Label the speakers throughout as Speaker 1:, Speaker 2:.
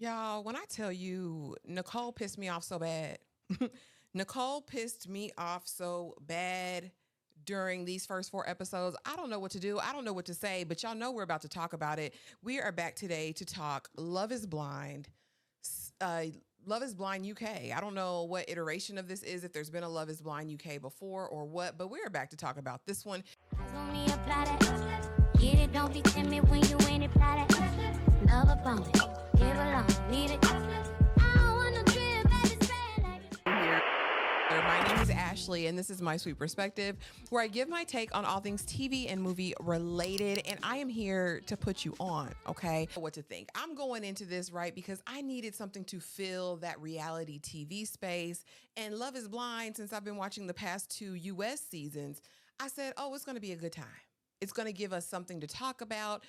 Speaker 1: Y'all, when I tell you Nicole pissed me off so bad, Nicole pissed me off so bad during these first four episodes. I don't know what to do. I don't know what to say, but y'all know we're about to talk about it. We are back today to talk Love is Blind. Uh, Love is Blind UK. I don't know what iteration of this is, if there's been a Love is Blind UK before or what, but we're back to talk about this one. Get it, don't be timid when you ain't apply that. Love a bone, give along, need it. I don't want no trip, baby, say like my name is Ashley, and this is My Sweet Perspective, where I give my take on all things TV and movie related, and I am here to put you on, okay? What to think. I'm going into this, right, because I needed something to fill that reality TV space, and Love is Blind, since I've been watching the past two US seasons, I said, oh, it's going to be a good time. It's going to give us something to talk about.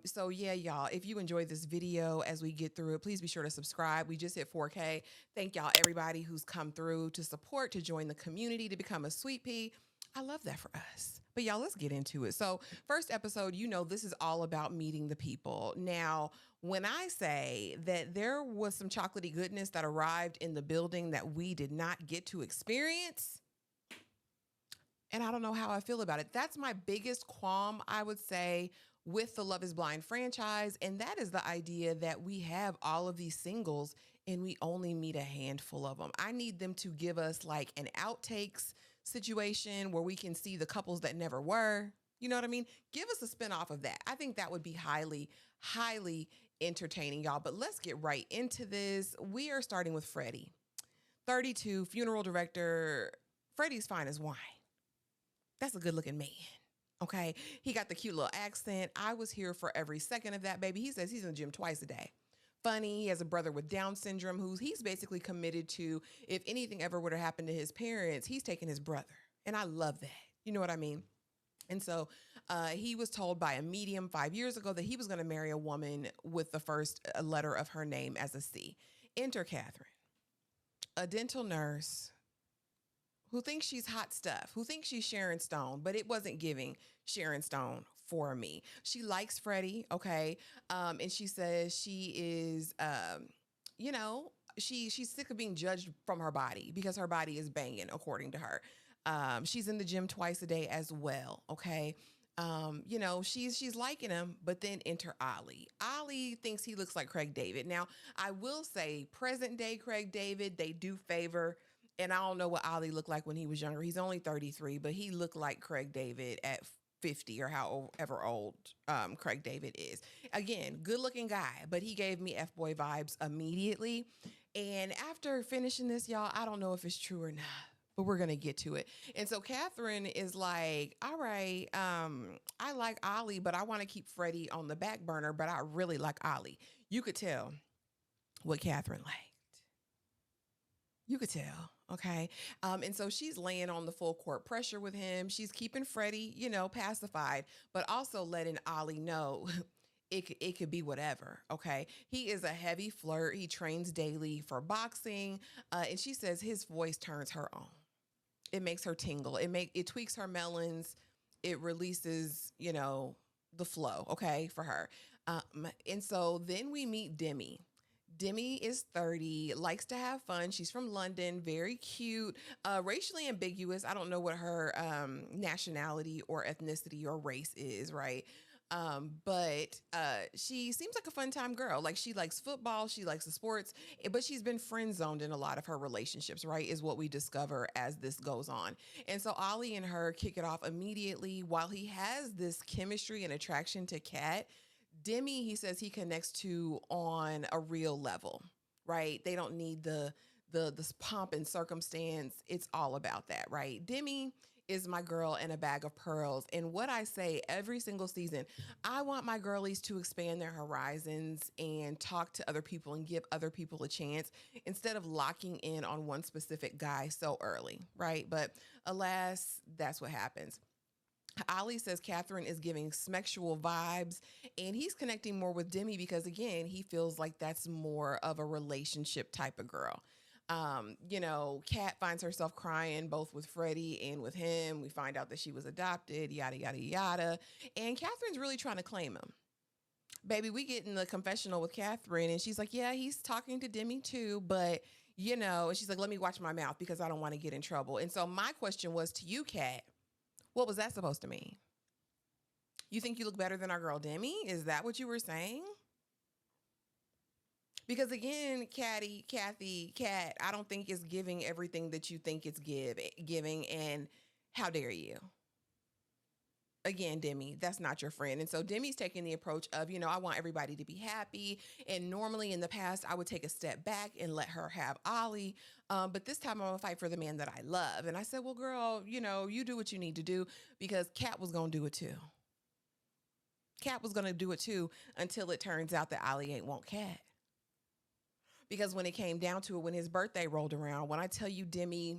Speaker 1: So yeah, y'all, if you enjoyed this video as we get through it, please be sure to subscribe. We just hit 4K. Thank y'all, everybody who's come through to support, to join the community, to become a sweet pea. I love that for us. But y'all, let's get into it. So first episode, this is all about meeting the people. Now, when I say that there was some chocolatey goodness that arrived in the building that we did not get to experience, and I don't know how I feel about it. That's my biggest qualm, I would say, with the Love is Blind franchise. And that is the idea that we have all of these singles and we only meet a handful of them. I need them to give us like an outtakes situation where we can see the couples that never were. You know what I mean? Give us a spinoff of that. I think that would be highly, highly entertaining, y'all. But let's get right into this. We are starting with Freddie, 32, funeral director. Freddie's fine as wine. That's a good looking man. Okay. He got the cute little accent. I was here for every second of that, baby. He says he's in the gym twice a day. Funny. He has a brother with Down syndrome he's basically committed to, if anything ever were to happen to his parents, he's taking his brother. And I love that. You know what I mean? And so he was told by a medium 5 years ago that he was going to marry a woman with the first letter of her name as a C. Enter Catherine, a dental nurse who thinks she's hot stuff, who thinks she's Sharon Stone, but it wasn't giving Sharon Stone for me. She likes Freddie, okay? And she says she is, she's sick of being judged from her body because her body is banging, according to her. She's in the gym twice a day as well, okay? She's liking him, but then enter Ollie. Ollie thinks he looks like Craig David. Now, I will say present day Craig David, they do favor. And I don't know what Ollie looked like when he was younger. He's only 33, but he looked like Craig David at 50 or however old Craig David is. Again, good looking guy, but he gave me F-boy vibes immediately. And after finishing this, y'all, I don't know if it's true or not, but we're going to get to it. And so Catherine is like, all right, I like Ollie, but I want to keep Freddie on the back burner, but I really like Ollie. You could tell what Catherine liked. You could tell. Okay. And so she's laying on the full court pressure with him. She's keeping Freddie, pacified, but also letting Ollie know it could be whatever. Okay. He is a heavy flirt. He trains daily for boxing. And she says his voice turns her on. It makes her tingle. It tweaks her melons. It releases, the flow. Okay. For her. And so then we meet Demi. Demi is 30, likes to have fun. She's from London, very cute, racially ambiguous. I don't know what her nationality or ethnicity or race is, right? But she seems like a fun time girl. Like she likes football, she likes the sports, but she's been friend zoned in a lot of her relationships, right? Is what we discover as this goes on. And so Ollie and her kick it off immediately. While he has this chemistry and attraction to Kat, Demi, he says he connects to on a real level, right? They don't need the pomp and circumstance. It's all about that, right? Demi is my girl in a bag of pearls. And what I say every single season, I want my girlies to expand their horizons and talk to other people and give other people a chance instead of locking in on one specific guy so early, right? But alas, that's what happens. Ollie says Catherine is giving smexual vibes, and he's connecting more with Demi because, again, he feels like that's more of a relationship type of girl. Kat finds herself crying both with Freddie and with him. We find out that she was adopted, yada, yada, yada. And Catherine's really trying to claim him. Baby, we get in the confessional with Catherine, and she's like, yeah, he's talking to Demi too, but and she's like, let me watch my mouth because I don't want to get in trouble. And so my question was to you, Kat, what was that supposed to mean? You think you look better than our girl Demi? Is that what you were saying? Because again, Kat, I don't think it's giving everything that you think it's giving. And how dare you? Again, Demi, that's not your friend. And so Demi's taking the approach of, I want everybody to be happy. And normally in the past, I would take a step back and let her have Ollie. But this time I'm going to fight for the man that I love. And I said, well, girl, you do what you need to do, because Kat was going to do it too. Kat was going to do it too until it turns out that Ollie ain't want Kat. Because when it came down to it, when his birthday rolled around, when I tell you Demi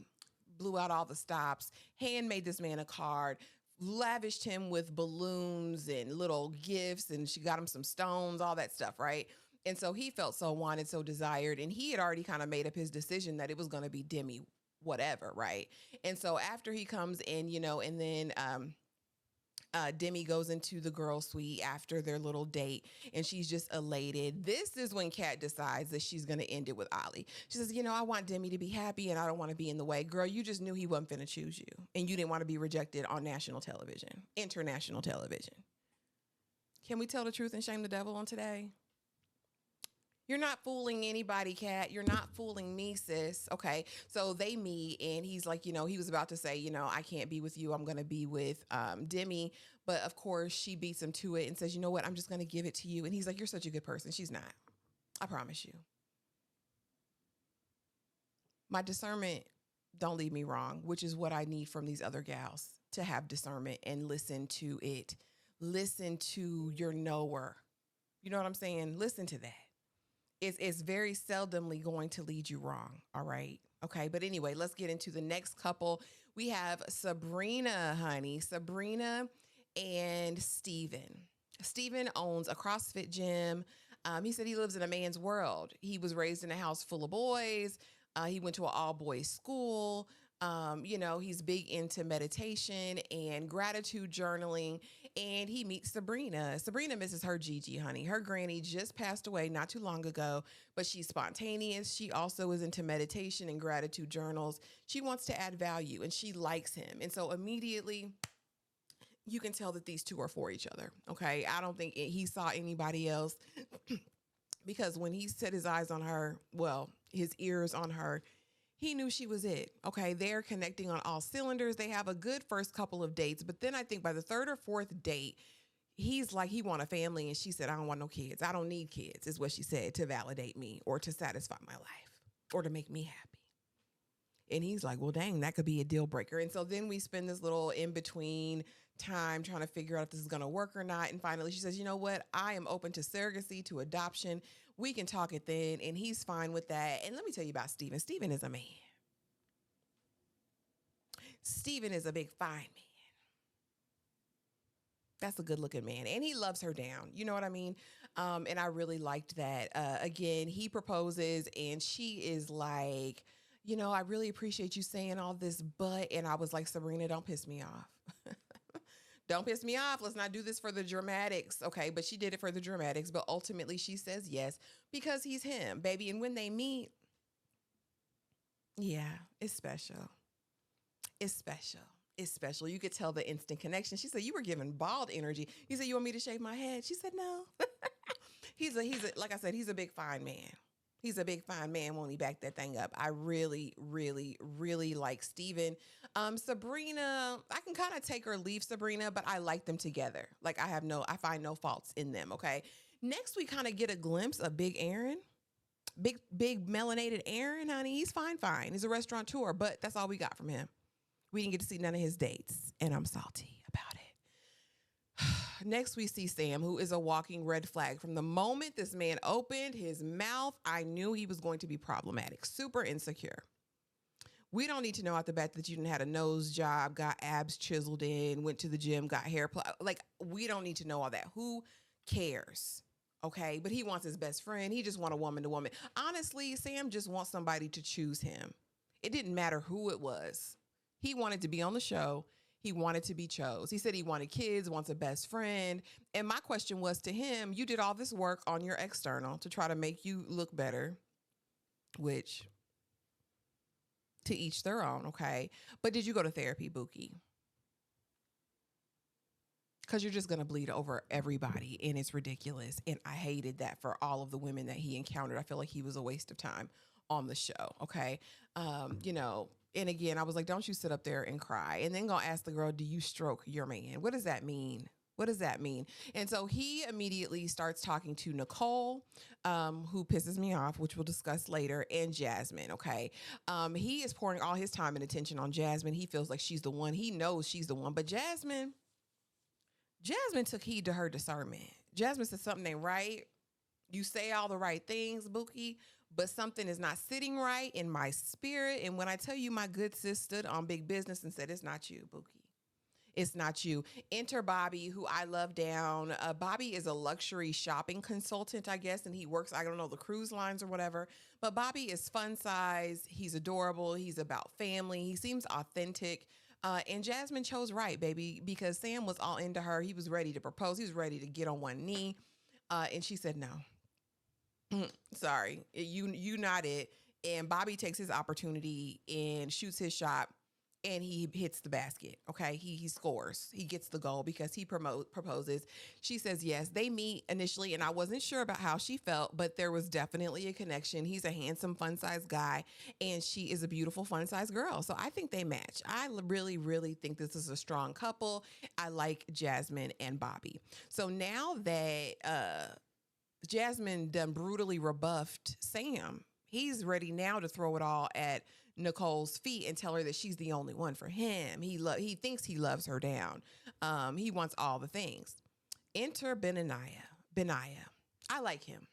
Speaker 1: blew out all the stops, handmade this man a card, lavished him with balloons and little gifts, and she got him some stones, all that stuff, right? And so he felt so wanted, so desired, and he had already kind of made up his decision that it was going to be Demi whatever, right? And so after he comes in, and then Demi goes into the girl suite after their little date, and she's just elated. This is when Kat decides that she's going to end it with Ollie. She says, I want Demi to be happy, and I don't want to be in the way. Girl, you just knew he wasn't finna choose you, and you didn't want to be rejected on national television, international television. Can we tell the truth and shame the devil on today? You're not fooling anybody, Kat. You're not fooling me, sis. Okay. So they meet, and he's like, he was about to say, I can't be with you. I'm going to be with Demi. But of course, she beats him to it and says, you know what? I'm just going to give it to you. And he's like, you're such a good person. She's not. I promise you. My discernment don't lead me wrong, which is what I need from these other gals, to have discernment and listen to it. Listen to your knower. You know what I'm saying? Listen to that. It's very seldomly going to lead you wrong. All right. Okay. But anyway, let's get into the next couple. We have Sabrina, honey. Sabrina and Steven. Steven owns a CrossFit gym. He said he lives in a man's world. He was raised in a house full of boys. He went to an all boys school. He's big into meditation and gratitude journaling, and he meets Sabrina. Sabrina misses her Gigi, honey. Her granny just passed away not too long ago, but she's spontaneous. She also is into meditation and gratitude journals. She wants to add value, and she likes him. And so immediately you can tell that these two are for each other. Okay. I don't think he saw anybody else because when he set his eyes on her, his ears on her, he knew she was it. Okay. They're connecting on all cylinders. They have a good first couple of dates, but then I think by the third or fourth date, he's like, he want a family. And she said, I don't want no kids. I don't need kids, is what she said, to validate me or to satisfy my life or to make me happy. And he's like, well, dang, that could be a deal breaker. And so then we spend this little in between time trying to figure out if this is going to work or not. And finally she says, you know what? I am open to surrogacy, to adoption. We can talk it then. And he's fine with that. And let me tell you about Steven. Steven is a man. Steven is a big, fine man. That's a good looking man. And he loves her down. You know what I mean? And I really liked that. Again, he proposes and she is like, I really appreciate you saying all this, but, and I was like, Sabrina, don't piss me off. Don't piss me off. Let's not do this for the dramatics. Okay. But she did it for the dramatics. But ultimately she says yes, because he's him, baby. And when they meet, yeah, it's special. It's special. It's special. You could tell the instant connection. She said, you were giving bald energy. He said, you want me to shave my head? She said, no. He's a, like I said, he's a big, fine man. He's a big, fine man. Won't he back that thing up? I really, really, really like Steven. Sabrina, I can kind of take or leave Sabrina, but I like them together. Like I find no faults in them. Okay. Next, we kind of get a glimpse of Big Aaron. Big melanated Aaron, honey. He's fine. He's a restaurateur, but that's all we got from him. We didn't get to see none of his dates, and I'm salty about it. Next, we see Sam, who is a walking red flag. From the moment this man opened his mouth, I knew he was going to be problematic, super insecure. We don't need to know out the bat that you didn't had a nose job, got abs chiseled in, went to the gym, got hair. Like, we don't need to know all that. Who cares? Okay. But he wants his best friend. He just wants a woman to woman. Honestly, Sam just wants somebody to choose him. It didn't matter who it was. He wanted to be on the show. He wanted to be chose. He said he wanted kids, wants a best friend. And my question was to him, you did all this work on your external to try to make you look better, which to each their own, okay? But did you go to therapy, Buki? Because you're just going to bleed over everybody, and it's ridiculous. And I hated that for all of the women that he encountered. I feel like he was a waste of time on the show, okay? You know, and again, I was like, don't you sit up there and cry. And then gonna ask the girl, do you stroke your man? What does that mean? What does that mean? And so he immediately starts talking to Nicole, who pisses me off, which we'll discuss later, and Jasmine, okay? He is pouring all his time and attention on Jasmine. He feels like she's the one. He knows she's the one. But Jasmine took heed to her discernment. Jasmine said something ain't right. You say all the right things, Buki, but something is not sitting right in my spirit. And when I tell you my good sis stood on big business and said, it's not you, Buki. It's not you. Enter Bobby, who I love down. Bobby is a luxury shopping consultant, I guess, and he works, I don't know, the cruise lines or whatever. But Bobby is fun size. He's adorable. He's about family. He seems authentic. And Jasmine chose right, baby, because Sam was all into her. He was ready to propose. He was ready to get on one knee. And she said, no, sorry, you not it. And Bobby takes his opportunity and shoots his shot. And he hits the basket. Okay. He scores. He gets the goal because he proposes. She says yes. They meet initially, and I wasn't sure about how she felt, but there was definitely a connection. He's a handsome, fun-sized guy, and she is a beautiful, fun-sized girl. So I think they match. I really, really think this is a strong couple. I like Jasmine and Bobby. So now that Jasmine done brutally rebuffed Sam, he's ready now to throw it all at Nicole's feet and tell her that she's the only one for him. He thinks he loves her down. He wants all the things. Enter Benaiah. I like him.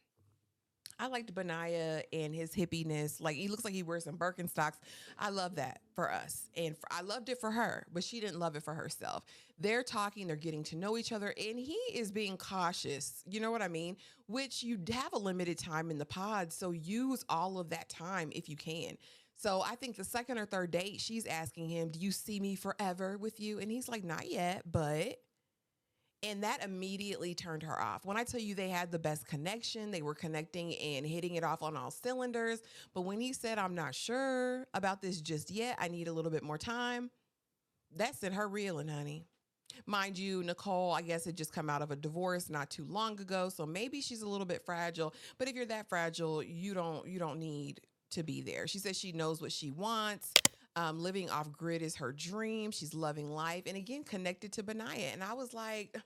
Speaker 1: I liked Benaiah and his hippiness. Like, he looks like he wears some Birkenstocks. I love that for us. And I loved it for her, but she didn't love it for herself. They're talking, they're getting to know each other, and he is being cautious. You know what I mean? Which, you have a limited time in the pod, so use all of that time if you can. So I think the second or third date, she's asking him, do you see me forever with you? And he's like, not yet, but... And that immediately turned her off. When I tell you they had the best connection, they were connecting and hitting it off on all cylinders. But when he said, I'm not sure about this just yet, I need a little bit more time, that sent her reeling, honey. Mind you, Nicole, I guess, had just come out of a divorce not too long ago. So maybe she's a little bit fragile. But if you're that fragile, you don't need to be there. She says she knows what she wants. Living off grid is her dream. She's loving life. And again, connected to Benaiah. And I was like,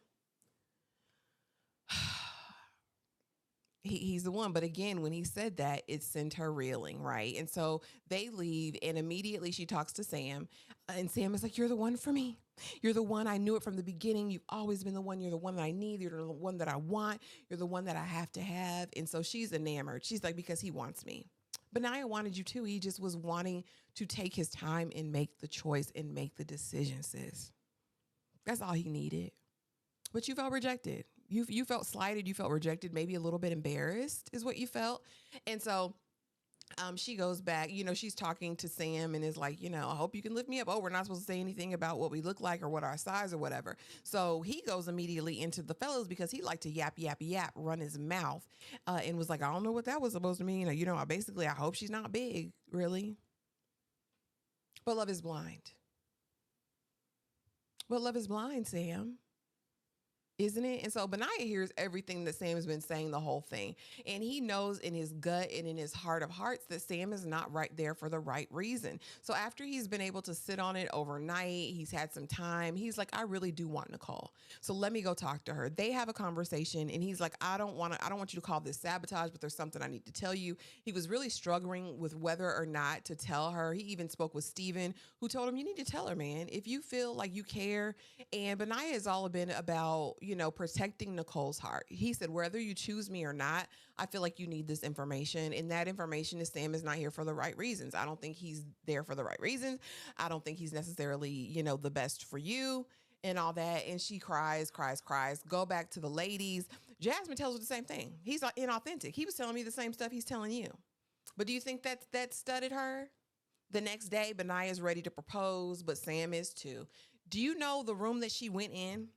Speaker 1: he's the one. But again, when he said that, it sent her reeling, right? And so they leave, and immediately she talks to Sam. And Sam is like, you're the one for me. You're the one. I knew it from the beginning. You've always been the one. You're the one that I need. You're the one that I want. You're the one that I have to have. And so she's enamored. She's like, because he wants me. Benaiah wanted you too. He just was wanting to take his time and make the choice and make the decision, sis. That's all he needed. But you felt rejected. You felt slighted. You felt rejected, maybe a little bit embarrassed is what you felt. And so she goes back, she's talking to Sam and is like, I hope you can lift me up. Oh, we're not supposed to say anything about what we look like or what our size or whatever. So he goes immediately into the fellows because he liked to yap, run his mouth, and was like, I don't know what that was supposed to mean. I hope she's not big, really. But love is blind. But love is blind, Sam. Isn't it? And so Benaiah hears everything that Sam has been saying the whole thing. And he knows in his gut and in his heart of hearts that Sam is not right there for the right reason. So after he's been able to sit on it overnight, he's had some time. He's like, I really do want Nicole. So let me go talk to her. They have a conversation and he's like, I don't want you to call this sabotage, but there's something I need to tell you. He was really struggling with whether or not to tell her. He even spoke with Steven, who told him, you need to tell her, man, if you feel like you care. And Benaiah has all been about, protecting Nicole's heart. He said, whether you choose me or not, I feel like you need this information. And that information is Sam is not here for the right reasons. I don't think he's there for the right reasons. I don't think he's necessarily, the best for you and all that. And she cries. Go back to the ladies. Jasmine tells her the same thing. He's inauthentic. He was telling me the same stuff he's telling you. But do you think that studied her? The next day, Benaiah is ready to propose, but Sam is too. Do you know the room that she went in?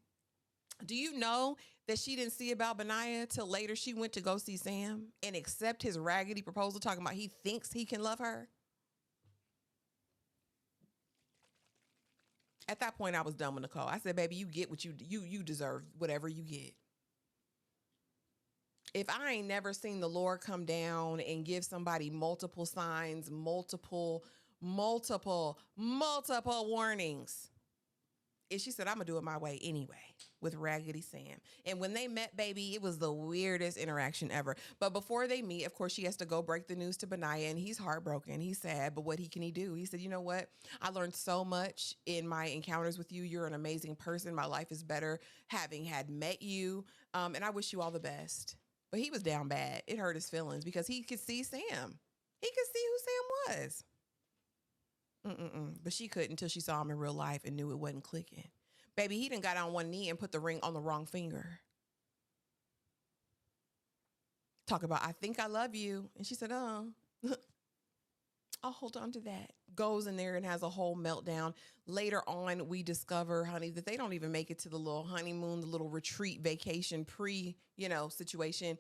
Speaker 1: Do you know that she didn't see about Benaya till later she went to go see Sam and accept his raggedy proposal talking about he thinks he can love her? At that point, I was done with Nicole. I said, baby, you get what you deserve, whatever you get. If I ain't never seen the Lord come down and give somebody multiple signs, multiple warnings, and she said, I'm gonna do it my way anyway with Raggedy Sam. And when they met, baby, it was the weirdest interaction ever. But before they meet, of course, she has to go break the news to Benaya, and he's heartbroken. He's sad, but what can he do? He said, you know what? I learned so much in my encounters with you. You're an amazing person. My life is better having had met you. And I wish you all the best. But he was down bad. It hurt his feelings because he could see Sam. He could see who Sam was. But she couldn't until she saw him in real life and knew it wasn't clicking. Baby, he done got on one knee and put the ring on the wrong finger. Talk about, I think I love you. And she said, oh, I'll hold on to that. Goes in there and has a whole meltdown. Later on, we discover, honey, that they don't even make it to the little honeymoon, the little retreat vacation situation.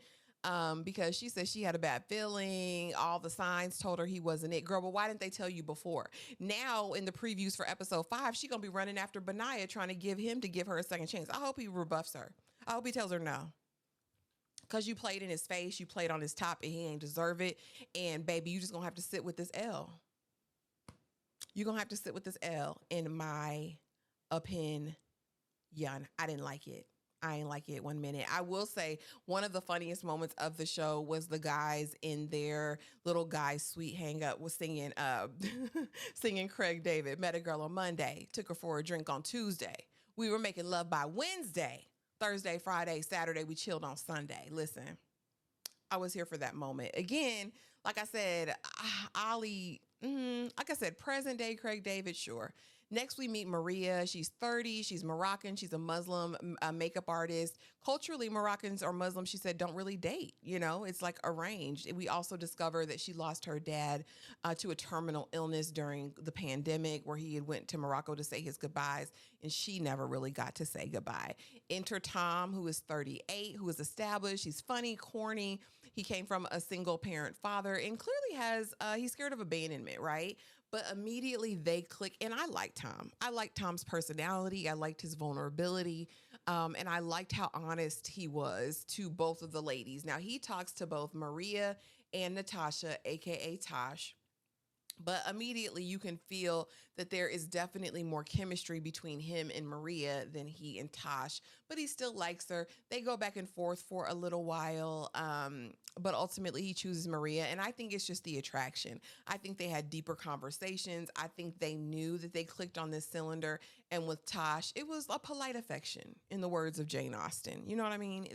Speaker 1: Because she said she had a bad feeling. All the signs told her he wasn't it. Girl, but why didn't they tell you before? Now, in the previews for episode 5, she's going to be running after Benaya, trying to give her a second chance. I hope he rebuffs her. I hope he tells her no. Because you played in his face, you played on his top, and he ain't deserve it. And, baby, you just going to have to sit with this L. You're going to have to sit with this L, in my opinion. I didn't like it. I ain't like it 1 minute. I will say one of the funniest moments of the show was the guys in their little guy suite hang up was singing singing Craig David. Met a girl on Monday, took her for a drink on Tuesday. We were making love by Wednesday. Thursday, Friday, Saturday, we chilled on Sunday. Listen, I was here for that moment. Again, like I said, Ollie, like I said, present day Craig David, sure. Next, we meet Maria. She's 30. She's Moroccan. She's a Muslim makeup artist. Culturally, Moroccans or Muslims, she said, don't really date. It's like arranged. We also discover that she lost her dad to a terminal illness during the pandemic, where he had went to Morocco to say his goodbyes, and she never really got to say goodbye. Enter Tom, who is 38, who is established. He's funny, corny. He came from a single parent father and clearly he's scared of abandonment, right? But immediately they click. And I liked Tom. I liked Tom's personality. I liked his vulnerability. And I liked how honest he was to both of the ladies. Now, he talks to both Maria and Natasha, AKA Tosh. But immediately you can feel that there is definitely more chemistry between him and Maria than he and Tosh. But he still likes her. They go back and forth for a little while. But ultimately he chooses Maria. And I think it's just the attraction. I think they had deeper conversations. I think they knew that they clicked on this cylinder. And with Tosh, it was a polite affection, in the words of Jane Austen. You know what I mean?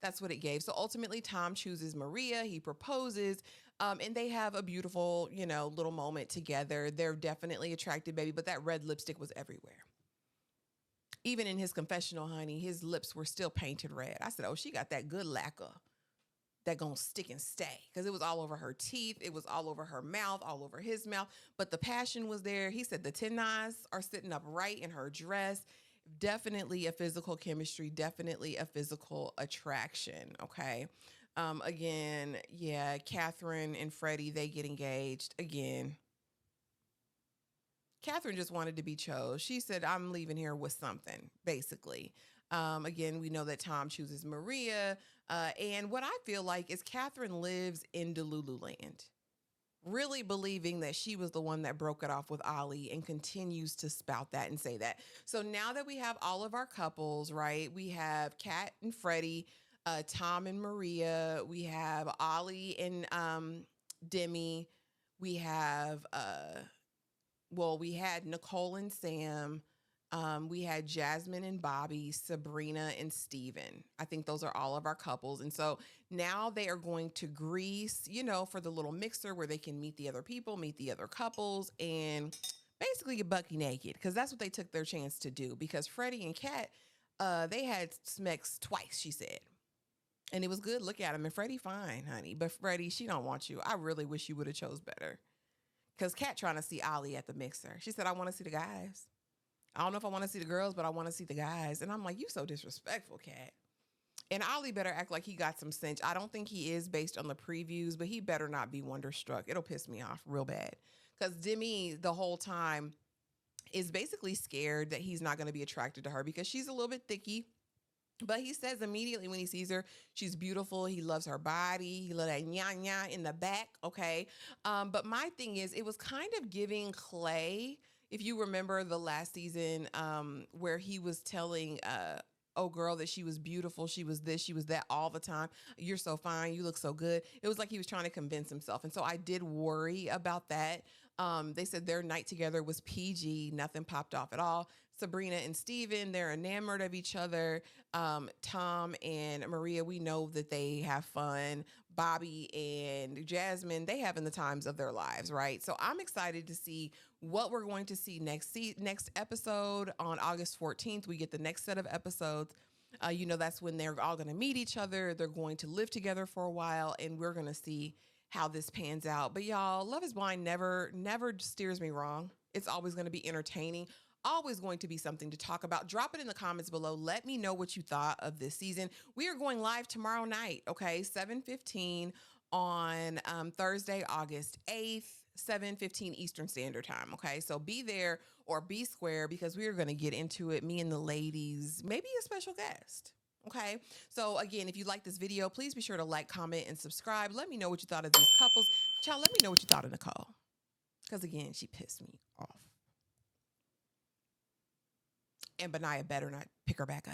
Speaker 1: That's what it gave. So ultimately, Tom chooses Maria. He proposes. And they have a beautiful, little moment together. They're definitely attracted, baby. But that red lipstick was everywhere. Even in his confessional, honey, his lips were still painted red. I said, oh, she got that good lacquer that gonna stick and stay. Because it was all over her teeth. It was all over her mouth, all over his mouth. But the passion was there. He said the tenons are sitting up right in her dress. Definitely a physical chemistry. Definitely a physical attraction. Okay. Again, yeah, Catherine and Freddie, they get engaged. Again, Catherine just wanted to be chose. She said, I'm leaving here with something, basically. Again, we know that Tom chooses Maria. And what I feel like is Catherine lives in Delulu land, really believing that she was the one that broke it off with Ollie and continues to spout that and say that. So now that we have all of our couples, right, we have Kat and Freddie, Tom and Maria, we have Ollie and Demi, we have we had Nicole and Sam, we had Jasmine and Bobby, Sabrina and Steven. I think those are all of our couples. And so now they are going to Greece, for the little mixer where they can meet the other people, meet the other couples, and basically get bucky naked, because that's what they took their chance to do. Because Freddie and Kat, they had Smex twice, she said. And it was good. Look at him. And Freddie, fine, honey. But Freddie, she don't want you. I really wish you would have chose better. Because Kat trying to see Ollie at the mixer. She said, I want to see the guys. I don't know if I want to see the girls, but I want to see the guys. And I'm like, you so disrespectful, cat. And Ollie better act like he got some sense. I don't think he is based on the previews, but he better not be wonderstruck. It'll piss me off real bad. Because Demi, the whole time, is basically scared that he's not going to be attracted to her because she's a little bit thicky. But he says immediately when he sees her, she's beautiful. He loves her body. He loves that nya nya in the back. Okay. But my thing is, it was kind of giving Clay, if you remember the last season, where he was telling, oh girl, that she was beautiful, she was this, she was that all the time. You're so fine, you look so good. It was like he was trying to convince himself. And so I did worry about that. They said their night together was PG, nothing popped off at all. Sabrina and Steven, they're enamored of each other. Tom and Maria, we know that they have fun. Bobby and Jasmine, they have in the times of their lives, right? So I'm excited to see what we're going to see next episode on August 14th. We get the next set of episodes. That's when they're all going to meet each other. They're going to live together for a while, and we're going to see how this pans out. But y'all, Love is Blind never steers me wrong. It's always going to be entertaining. Always going to be something to talk about. Drop it in the comments below. Let me know what you thought of this season. We are going live tomorrow night, okay? 7:15 on Thursday, August 8th, 7:15 Eastern Standard Time, okay? So be there or be square because we are going to get into it, me and the ladies, maybe a special guest. Okay. So again, if you like this video, please be sure to like, comment, and subscribe. Let me know what you thought of these couples. Child, let me know what you thought of Nicole. Because again, she pissed me off. And Benaya better not pick her back up.